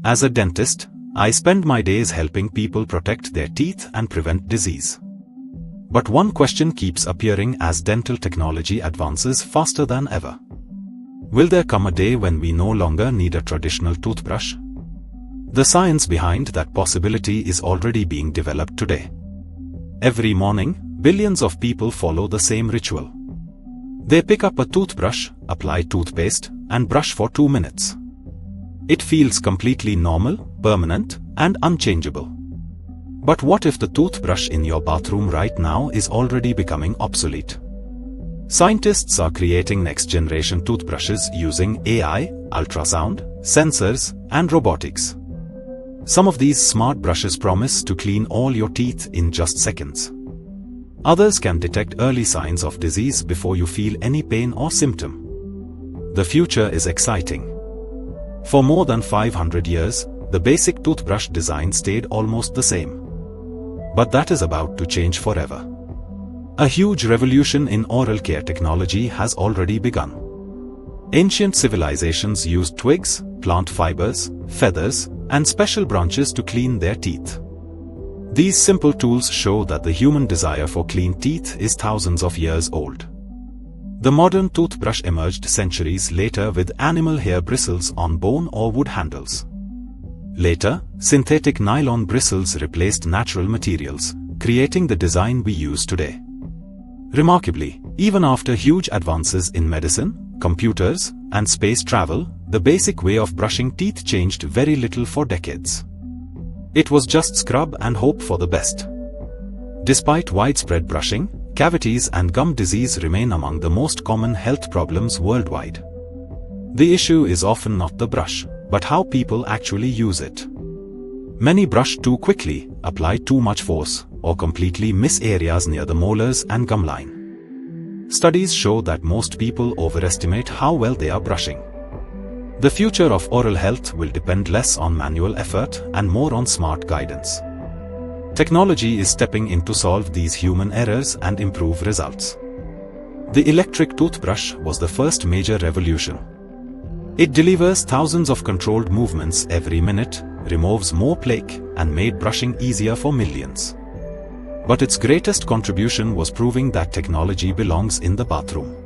As a dentist, I spend my days helping people protect their teeth and prevent disease. But one question keeps appearing as dental technology advances faster than ever. Will there come a day when we no longer need a traditional toothbrush? The science behind that possibility is already being developed today. Every morning, billions of people follow the same ritual. They pick up a toothbrush, apply toothpaste, and brush for 2 minutes. It feels completely normal, permanent, and unchangeable. But what if the toothbrush in your bathroom right now is already becoming obsolete? Scientists are creating next-generation toothbrushes using AI, ultrasound, sensors, and robotics. Some of these smart brushes promise to clean all your teeth in just seconds. Others can detect early signs of disease before you feel any pain or symptom. The future is exciting. For more than 500 years, the basic toothbrush design stayed almost the same. But that is about to change forever. A huge revolution in oral care technology has already begun. Ancient civilizations used twigs, plant fibers, feathers, and special branches to clean their teeth. These simple tools show that the human desire for clean teeth is thousands of years old. The modern toothbrush emerged centuries later with animal hair bristles on bone or wood handles. Later, synthetic nylon bristles replaced natural materials, creating the design we use today. Remarkably, even after huge advances in medicine, computers, and space travel, the basic way of brushing teeth changed very little for decades. It was just scrub and hope for the best. Despite widespread brushing, cavities and gum disease remain among the most common health problems worldwide. The issue is often not the brush, but how people actually use it. Many brush too quickly, apply too much force, or completely miss areas near the molars and gum line. Studies show that most people overestimate how well they are brushing. The future of oral health will depend less on manual effort and more on smart guidance. Technology is stepping in to solve these human errors and improve results. The electric toothbrush was the first major revolution. It delivers thousands of controlled movements every minute, removes more plaque, and made brushing easier for millions. But its greatest contribution was proving that technology belongs in the bathroom.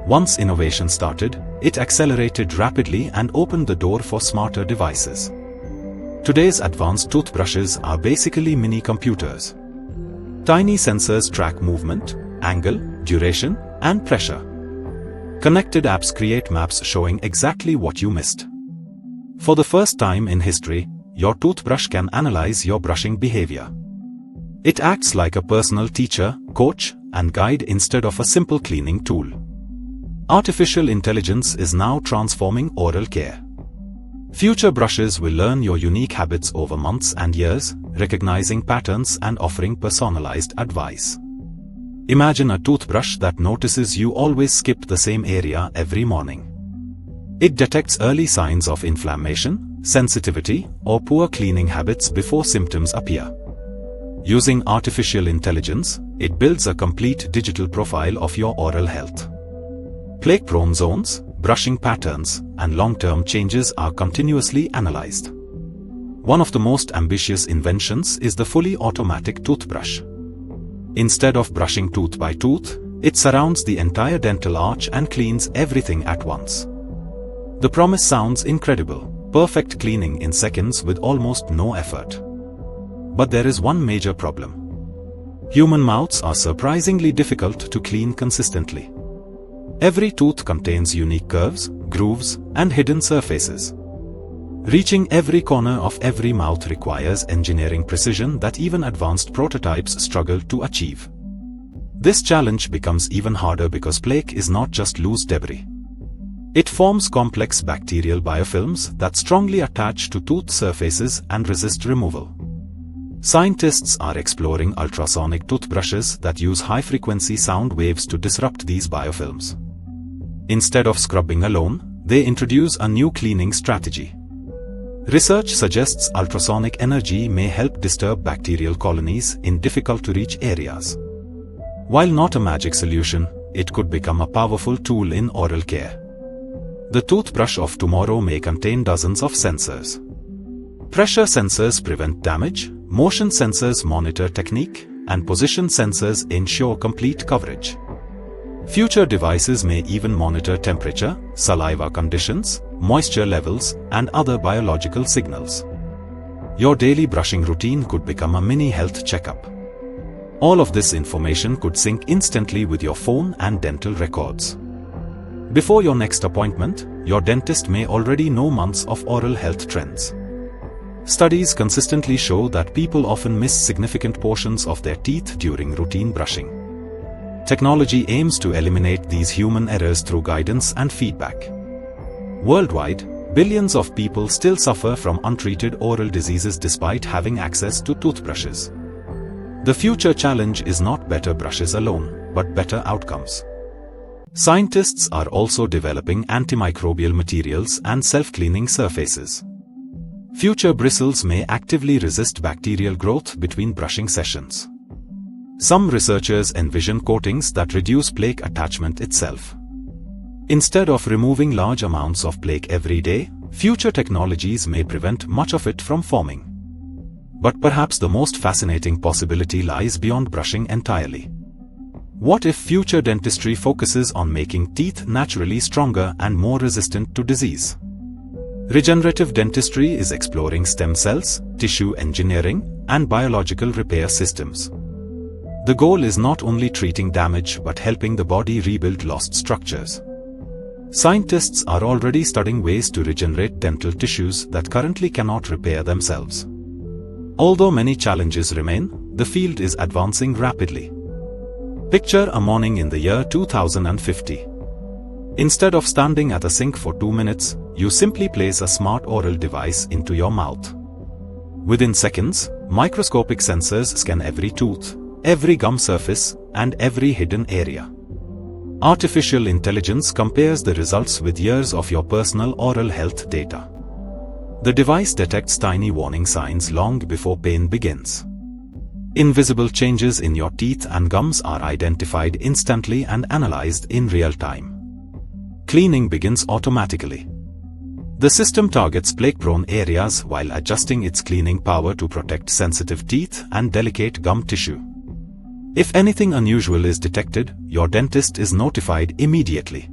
Once innovation started, it accelerated rapidly and opened the door for smarter devices. Today's advanced toothbrushes are basically mini computers. Tiny sensors track movement, angle, duration, and pressure. Connected apps create maps showing exactly what you missed. For the first time in history, your toothbrush can analyze your brushing behavior. It acts like a personal teacher, coach, and guide instead of a simple cleaning tool. Artificial intelligence is now transforming oral care. Future brushes will learn your unique habits over months and years, recognizing patterns and offering personalized advice. Imagine a toothbrush that notices you always skip the same area every morning. It detects early signs of inflammation, sensitivity, or poor cleaning habits before symptoms appear. Using artificial intelligence, it builds a complete digital profile of your oral health. Plaque-prone zones, brushing patterns, and long-term changes are continuously analyzed. One of the most ambitious inventions is the fully automatic toothbrush. Instead of brushing tooth by tooth, it surrounds the entire dental arch and cleans everything at once. The promise sounds incredible, perfect cleaning in seconds with almost no effort. But there is one major problem. Human mouths are surprisingly difficult to clean consistently. Every tooth contains unique curves, grooves, and hidden surfaces. Reaching every corner of every mouth requires engineering precision that even advanced prototypes struggle to achieve. This challenge becomes even harder because plaque is not just loose debris. It forms complex bacterial biofilms that strongly attach to tooth surfaces and resist removal. Scientists are exploring ultrasonic toothbrushes that use high-frequency sound waves to disrupt these biofilms. Instead of scrubbing alone, they introduce a new cleaning strategy. Research suggests ultrasonic energy may help disturb bacterial colonies in difficult-to-reach areas. While not a magic solution, it could become a powerful tool in oral care. The toothbrush of tomorrow may contain dozens of sensors. Pressure sensors prevent damage, motion sensors monitor technique, and position sensors ensure complete coverage. Future devices may even monitor temperature, saliva conditions, moisture levels, and other biological signals. Your daily brushing routine could become a mini health checkup. All of this information could sync instantly with your phone and dental records. Before your next appointment, your dentist may already know months of oral health trends. Studies consistently show that people often miss significant portions of their teeth during routine brushing. Technology aims to eliminate these human errors through guidance and feedback. Worldwide, billions of people still suffer from untreated oral diseases despite having access to toothbrushes. The future challenge is not better brushes alone, but better outcomes. Scientists are also developing antimicrobial materials and self-cleaning surfaces. Future bristles may actively resist bacterial growth between brushing sessions. Some researchers envision coatings that reduce plaque attachment itself. Instead of removing large amounts of plaque every day, future technologies may prevent much of it from forming. But perhaps the most fascinating possibility lies beyond brushing entirely. What if future dentistry focuses on making teeth naturally stronger and more resistant to disease? Regenerative dentistry is exploring stem cells, tissue engineering, and biological repair systems. The goal is not only treating damage but helping the body rebuild lost structures. Scientists are already studying ways to regenerate dental tissues that currently cannot repair themselves. Although many challenges remain, the field is advancing rapidly. Picture a morning in the year 2050. Instead of standing at a sink for 2 minutes, you simply place a smart oral device into your mouth. Within seconds, microscopic sensors scan every tooth, every gum surface, and every hidden area. Artificial intelligence compares the results with years of your personal oral health data. The device detects tiny warning signs long before pain begins. Invisible changes in your teeth and gums are identified instantly and analyzed in real time. Cleaning begins automatically. The system targets plaque-prone areas while adjusting its cleaning power to protect sensitive teeth and delicate gum tissue. If anything unusual is detected, your dentist is notified immediately.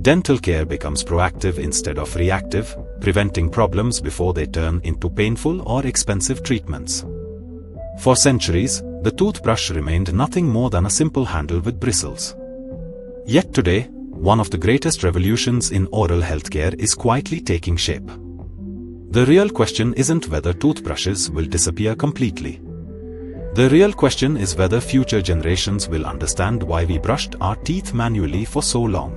Dental care becomes proactive instead of reactive, preventing problems before they turn into painful or expensive treatments. For centuries, the toothbrush remained nothing more than a simple handle with bristles. Yet today, one of the greatest revolutions in oral healthcare is quietly taking shape. The real question isn't whether toothbrushes will disappear completely. The real question is whether future generations will understand why we brushed our teeth manually for so long.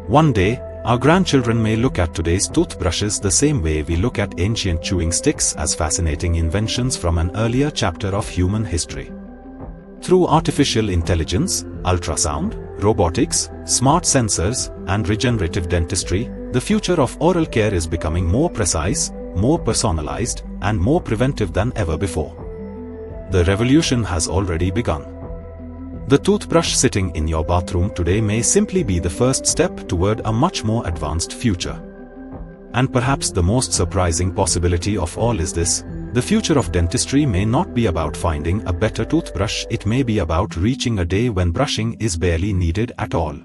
One day, our grandchildren may look at today's toothbrushes the same way we look at ancient chewing sticks as fascinating inventions from an earlier chapter of human history. Through artificial intelligence, ultrasound, robotics, smart sensors, and regenerative dentistry, the future of oral care is becoming more precise, more personalized, and more preventive than ever before. The revolution has already begun. The toothbrush sitting in your bathroom today may simply be the first step toward a much more advanced future. And perhaps the most surprising possibility of all is this: the future of dentistry may not be about finding a better toothbrush, it may be about reaching a day when brushing is barely needed at all.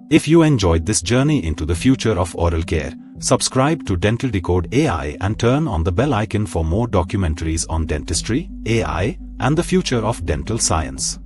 If you enjoyed this journey into the future of oral care, subscribe to Dental Decode AI and turn on the bell icon for more documentaries on dentistry, AI, and the future of dental science.